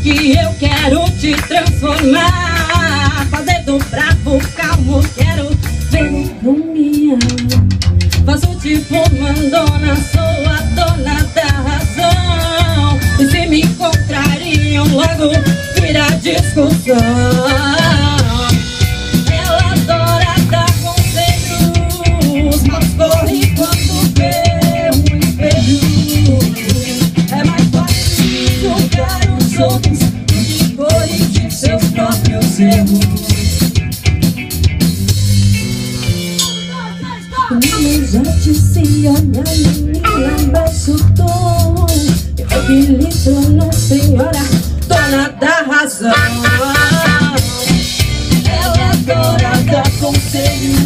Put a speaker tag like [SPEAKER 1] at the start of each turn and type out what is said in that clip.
[SPEAKER 1] que eu quero te transformar. Fazendo bravo, calmo, quero ver caminhar. Faço tipo mandona, sou a dona da razão. E se me encontrariam logo vira discussão. Ela adora dar conselhos, mas corre quando vê um espelho. É mais fácil julgar os outros do que corrigir seus próprios erros. Mas antes se olha, menina, baixa o tom. Eu que lhe tornou senhora, dona da razão. Ela adora dar conselhos,